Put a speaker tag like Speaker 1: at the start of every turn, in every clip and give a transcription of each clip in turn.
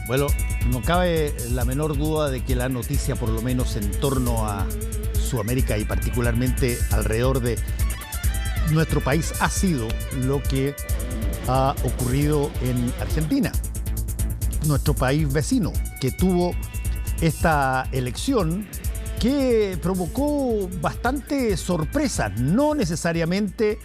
Speaker 1: Bueno, no cabe la menor duda de que la noticia, por lo menos en torno a Sudamérica y particularmente alrededor de nuestro país, ha sido lo que ha ocurrido en Argentina, nuestro país vecino, que tuvo esta elección que provocó bastante sorpresa, no necesariamente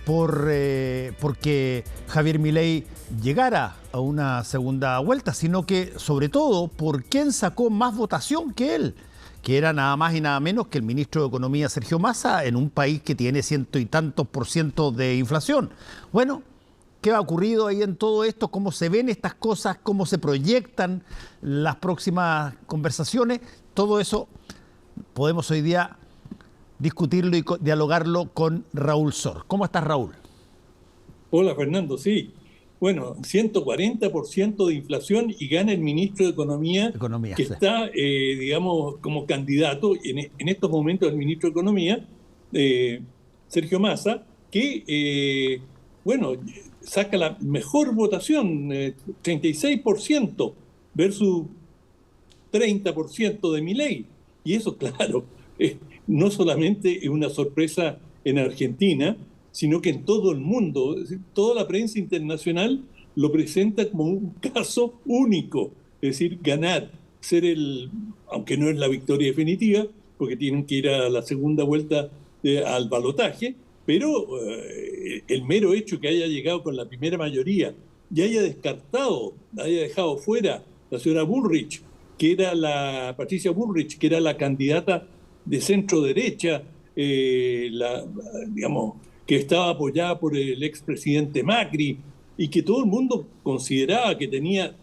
Speaker 1: porque Javier Milei llegara a una segunda vuelta, sino que sobre todo por quién sacó más votación que él, que era nada más y nada menos que el ministro de Economía, Sergio Massa, en un país que tiene 100 y tantos % de inflación. Bueno, ¿qué ha ocurrido ahí en todo esto? ¿Cómo se ven estas cosas? ¿Cómo se proyectan las próximas conversaciones? Todo eso podemos hoy día discutirlo y dialogarlo con Raúl Sor. ¿Cómo estás, Raúl?
Speaker 2: Hola, Fernando, sí. Bueno, 140% de inflación y gana el ministro de Economía, que
Speaker 1: sí.
Speaker 2: está, digamos, como candidato en estos momentos el ministro de Economía, Sergio Massa, que, bueno, saca la mejor votación, 36% versus 30% de Milei. Y eso, claro, no solamente es una sorpresa en Argentina, sino que en todo el mundo. Toda la prensa internacional lo presenta como un caso único. Es decir, ganar, aunque no es la victoria definitiva, porque tienen que ir a la segunda vuelta al balotaje, pero el mero hecho que haya llegado con la primera mayoría y haya dejado fuera la señora Bullrich, Patricia Bullrich, que era la candidata de centro derecha, digamos, que estaba apoyada por el expresidente Macri y que todo el mundo consideraba que tenía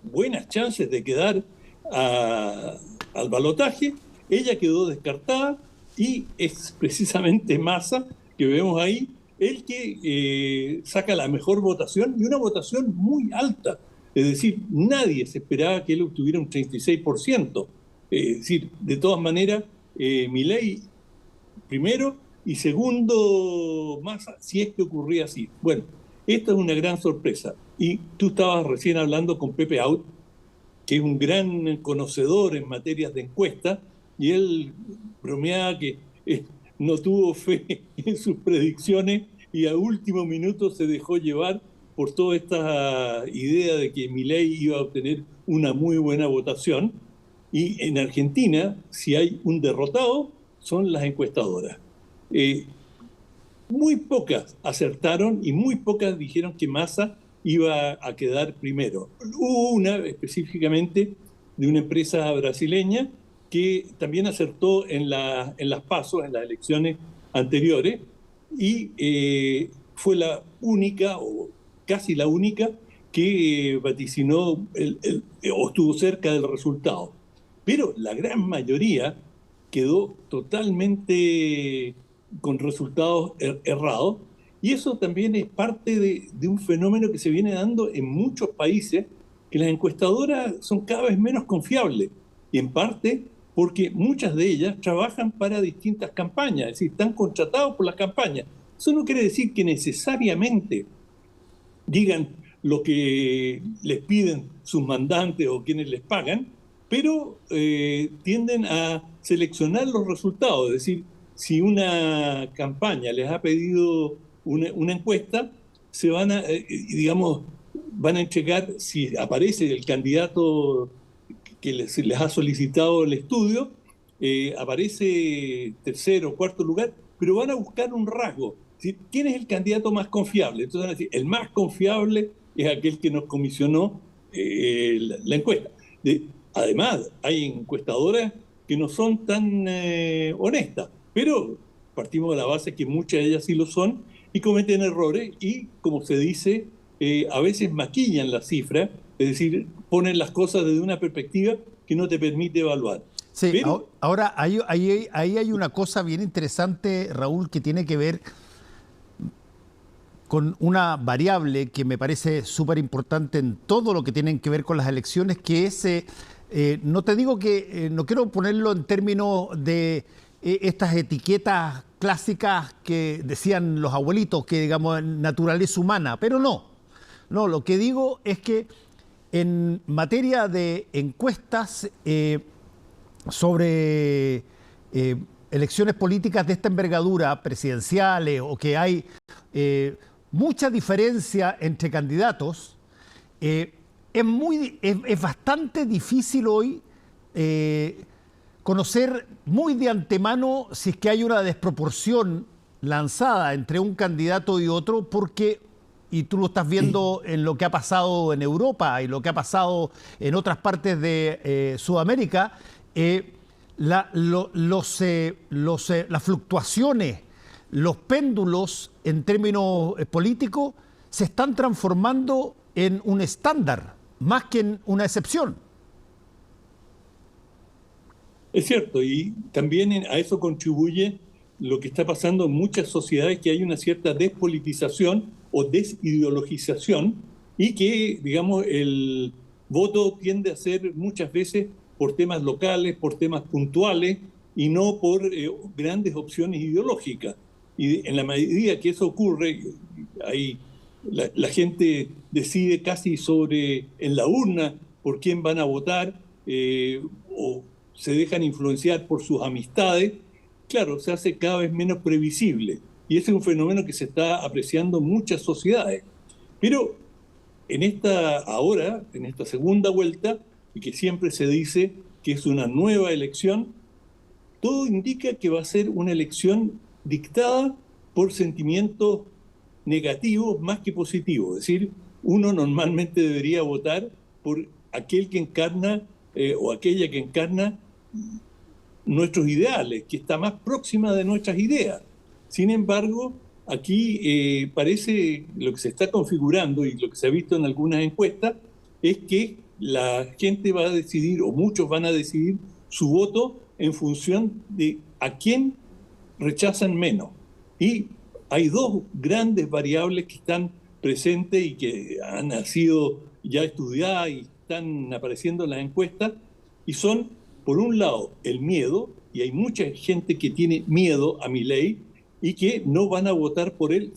Speaker 2: buenas chances de quedar al balotaje. Ella quedó descartada y es precisamente Massa, que vemos ahí, el que saca la mejor votación y una votación muy alta. Es decir, nadie se esperaba que él obtuviera un 36%. Es decir, de todas maneras, Milei primero y segundo Massa, si es que ocurría así. Bueno, esta es una gran sorpresa. Y tú estabas recién hablando con Pepe Out, que es un gran conocedor en materias de encuesta, y él bromeaba que no tuvo fe en sus predicciones y a último minuto se dejó llevar por toda esta idea de que Milei iba a obtener una muy buena votación. Y en Argentina, si hay un derrotado, son las encuestadoras. Muy pocas acertaron y muy pocas dijeron que Massa iba a quedar primero. Hubo una específicamente de una empresa brasileña que también acertó en las PASO, en las elecciones anteriores, y fue la única, o casi la única, que vaticinó o estuvo cerca del resultado. Pero la gran mayoría quedó totalmente con resultados errados, y eso también es parte de un fenómeno que se viene dando en muchos países, que las encuestadoras son cada vez menos confiables, y en parte porque muchas de ellas trabajan para distintas campañas, es decir, están contratados por las campañas. Eso no quiere decir que necesariamente digan lo que les piden sus mandantes o quienes les pagan, pero tienden a seleccionar los resultados. Es decir, si una campaña les ha pedido una encuesta, van a entregar, si aparece el candidato que les ha solicitado el estudio, aparece tercero o cuarto lugar, pero van a buscar un rasgo. ¿Quién es el candidato más confiable? Entonces van a decir, el más confiable es aquel que nos comisionó la encuesta. Además, hay encuestadoras que no son tan honestas, pero partimos de la base que muchas de ellas sí lo son y cometen errores y, como se dice, a veces maquillan las cifras, es decir, ponen las cosas desde una perspectiva que no te permite evaluar.
Speaker 1: Sí, pero ahora ahí hay una cosa bien interesante, Raúl, que tiene que ver con una variable que me parece súper importante en todo lo que tiene que ver con las elecciones, que es, no te digo que, no quiero ponerlo en términos de estas etiquetas clásicas que decían los abuelitos, que digamos naturaleza humana, pero no, lo que digo es que en materia de encuestas sobre elecciones políticas de esta envergadura, presidenciales, o que hay mucha diferencia entre candidatos, es bastante difícil hoy conocer muy de antemano si es que hay una desproporción lanzada entre un candidato y otro, porque, y tú lo estás viendo en lo que ha pasado en Europa y lo que ha pasado en otras partes de Sudamérica, las fluctuaciones, los péndulos en términos políticos se están transformando en un estándar más que en una excepción.
Speaker 2: Es cierto, y también a eso contribuye lo que está pasando en muchas sociedades, que hay una cierta despolitización o desideologización, y que, digamos, el voto tiende a ser muchas veces por temas locales, por temas puntuales, y no por grandes opciones ideológicas. Y en la medida que eso ocurre, ahí la gente decide casi en la urna por quién van a votar, o se dejan influenciar por sus amistades. Claro, se hace cada vez menos previsible. Y ese es un fenómeno que se está apreciando en muchas sociedades. Pero en esta segunda vuelta, y que siempre se dice que es una nueva elección, todo indica que va a ser una elección dictada por sentimientos negativos más que positivos. Es decir, uno normalmente debería votar por aquel que encarna o aquella que encarna nuestros ideales, que está más próxima de nuestras ideas. Sin embargo, aquí parece lo que se está configurando y lo que se ha visto en algunas encuestas es que la gente va a decidir, o muchos van a decidir su voto en función de a quién rechazan menos. Y hay dos grandes variables que están presentes y que han sido ya estudiadas y están apareciendo en las encuestas, y son, por un lado, el miedo, y hay mucha gente que tiene miedo a Milei y que no van a votar por él,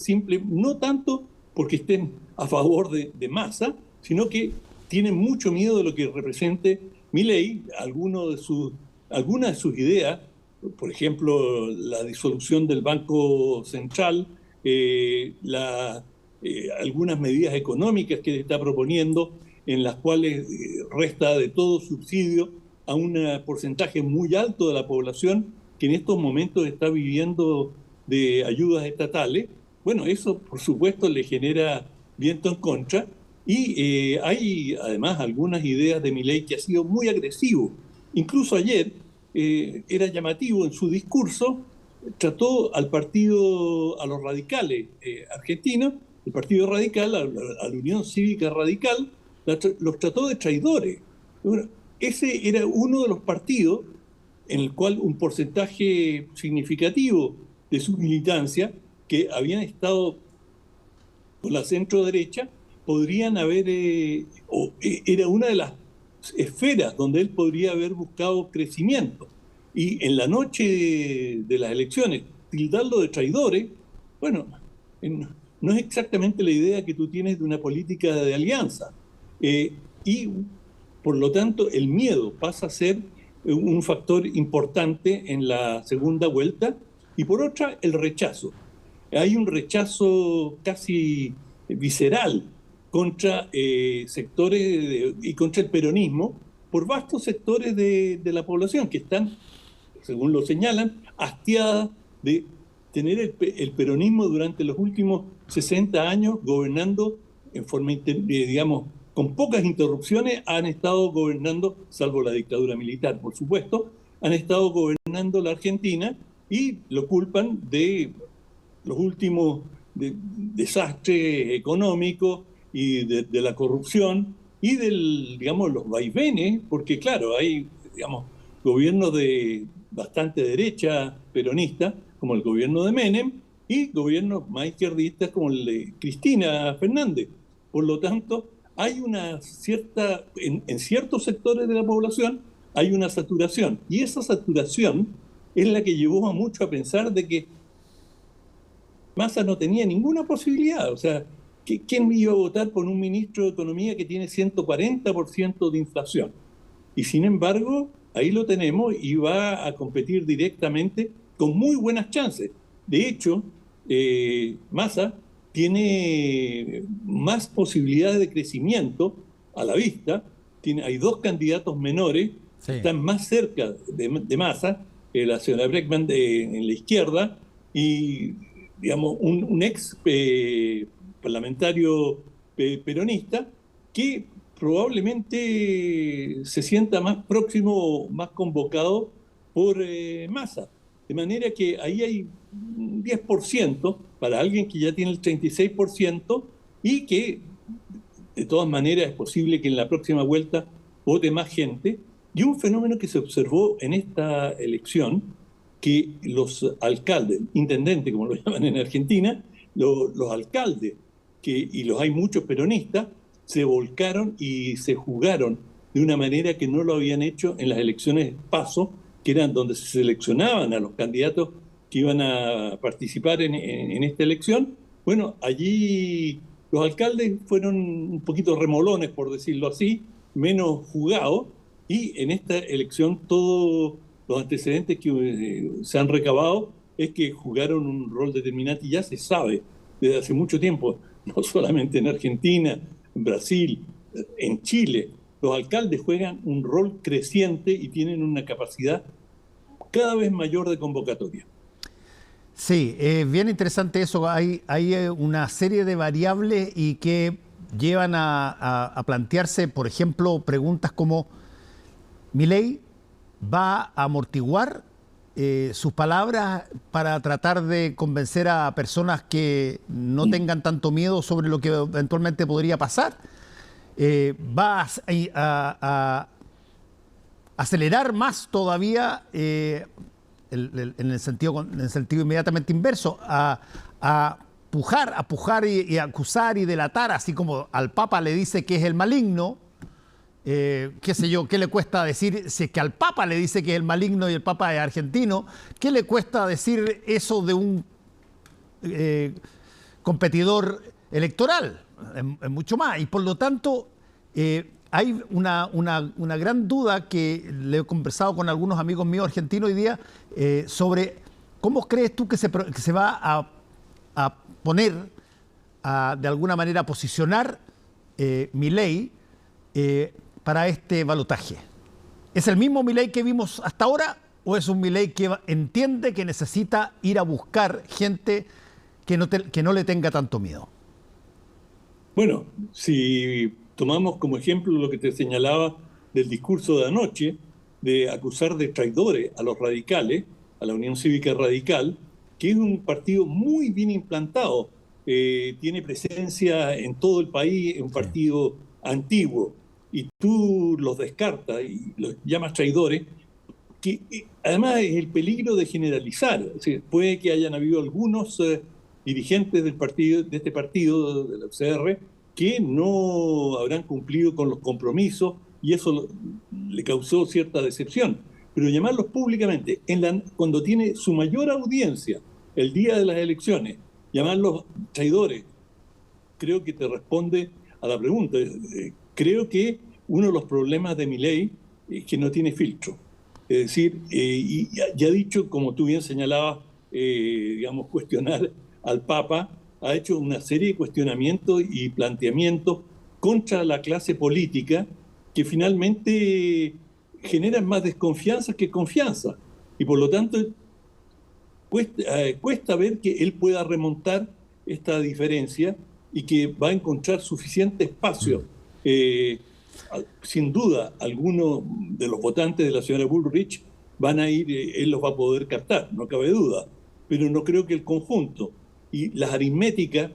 Speaker 2: no tanto porque estén a favor de Massa, sino que tienen mucho miedo de lo que represente Milei, algunas de sus ideas, por ejemplo, la disolución del Banco Central, algunas medidas económicas que está proponiendo, en las cuales resta de todo subsidio a un porcentaje muy alto de la población que en estos momentos está viviendo de ayudas estatales. Bueno, eso por supuesto le genera viento en contra, y hay además algunas ideas de Milei que ha sido muy agresivo. Incluso ayer era llamativo en su discurso, trató a los radicales argentinos, el Partido Radical, a la Unión Cívica Radical, los trató de traidores. Bueno, ese era uno de los partidos en el cual un porcentaje significativo de su militancia, que habían estado con la centro derecha, podrían haber, era una de las esferas donde él podría haber buscado crecimiento. Y en la noche de las elecciones, tildarlo de traidores, bueno, no es exactamente la idea que tú tienes de una política de alianza. Y por lo tanto, el miedo pasa a ser un factor importante en la segunda vuelta. Y por otra, el rechazo. Hay un rechazo casi visceral contra sectores y contra el peronismo por vastos sectores de la población que están, según lo señalan, hastiadas de tener el peronismo durante los últimos 60 años gobernando en forma, digamos, con pocas interrupciones. Han estado gobernando, salvo la dictadura militar, por supuesto, han estado gobernando la Argentina, y lo culpan de los últimos desastres económicos y de la corrupción y digamos, los vaivenes, porque claro, hay, digamos, gobiernos de bastante derecha peronista, como el gobierno de Menem, y gobiernos más izquierdistas como el de Cristina Fernández. Por lo tanto, hay una cierta, en ciertos sectores de la población, hay una saturación, y esa saturación es la que llevó a muchos a pensar de que Massa no tenía ninguna posibilidad. O sea, ¿quién iba a votar por un ministro de Economía que tiene 140% de inflación? Y sin embargo, ahí lo tenemos y va a competir directamente con muy buenas chances. De hecho, Massa tiene más posibilidades de crecimiento a la vista. Hay dos candidatos menores que están más cerca de Massa, la señora Breckman en la izquierda y, digamos, un ex parlamentario peronista que probablemente se sienta más próximo, más convocado por Massa. De manera que ahí hay un 10% para alguien que ya tiene el 36% y que de todas maneras es posible que en la próxima vuelta vote más gente. Y un fenómeno que se observó en esta elección, que los alcaldes, intendentes como lo llaman en Argentina, los alcaldes, y los hay muchos peronistas, se volcaron y se jugaron de una manera que no lo habían hecho en las elecciones PASO, que eran donde se seleccionaban a los candidatos que iban a participar en esta elección. Bueno, allí los alcaldes fueron un poquito remolones, por decirlo así, menos jugados, y en esta elección todos los antecedentes que se han recabado es que jugaron un rol determinante y ya se sabe desde hace mucho tiempo, no solamente en Argentina, en Brasil, en Chile, los alcaldes juegan un rol creciente y tienen una capacidad cada vez mayor de convocatoria.
Speaker 1: Sí, bien interesante eso. Hay una serie de variables y que llevan a plantearse, por ejemplo, preguntas como: ¿Milei va a amortiguar sus palabras para tratar de convencer a personas que no tengan tanto miedo sobre lo que eventualmente podría pasar? ¿Va a acelerar más todavía en el sentido inmediatamente inverso, a pujar y acusar y delatar, así como al Papa le dice que es el maligno? Qué sé yo, ¿qué le cuesta decir, si es que al Papa le dice que es el maligno y el Papa es argentino, qué le cuesta decir eso de un competidor electoral? Es mucho más. Y por lo tanto, hay una gran duda que le he conversado con algunos amigos míos argentinos hoy día sobre cómo crees tú que se va a poner, de alguna manera, a posicionar Milei para este balotaje. ¿Es el mismo Milei que vimos hasta ahora o es un Milei que entiende que necesita ir a buscar gente que no le tenga tanto miedo?
Speaker 2: Bueno, si tomamos como ejemplo lo que te señalaba del discurso de anoche, de acusar de traidores a los radicales, a la Unión Cívica Radical, que es un partido muy bien implantado, tiene presencia en todo el país, es un partido antiguo, y tú los descartas y los llamas traidores, que además es el peligro de generalizar. O sea, puede que hayan habido algunos dirigentes de este partido, de la UCR, que no habrán cumplido con los compromisos y eso le causó cierta decepción. Pero llamarlos públicamente, cuando tiene su mayor audiencia el día de las elecciones, llamarlos traidores, creo que te responde a la pregunta. Creo que uno de los problemas de Milei es que no tiene filtro. Es decir, y ya ha dicho, como tú bien señalabas, digamos, cuestionar al Papa, ha hecho una serie de cuestionamientos y planteamientos contra la clase política que finalmente generan más desconfianza que confianza. Y por lo tanto, cuesta ver que él pueda remontar esta diferencia y que va a encontrar suficiente espacio. Sin duda, algunos de los votantes de la señora Bullrich van a ir, él los va a poder captar, no cabe duda, pero no creo que el conjunto. Y las aritméticas,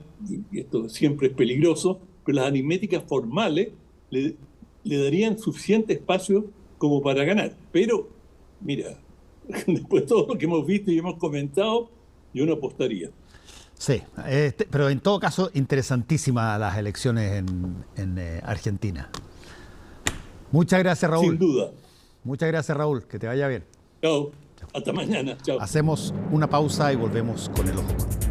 Speaker 2: y esto siempre es peligroso, pero las aritméticas formales le darían suficiente espacio como para ganar. Pero, mira, después de todo lo que hemos visto y hemos comentado, yo no apostaría.
Speaker 1: Sí, pero en todo caso, interesantísimas las elecciones en Argentina. Muchas gracias, Raúl.
Speaker 2: Sin duda.
Speaker 1: Muchas gracias, Raúl. Que te vaya bien.
Speaker 2: Chao. Hasta mañana. Chao.
Speaker 1: Hacemos una pausa y volvemos con el ojo.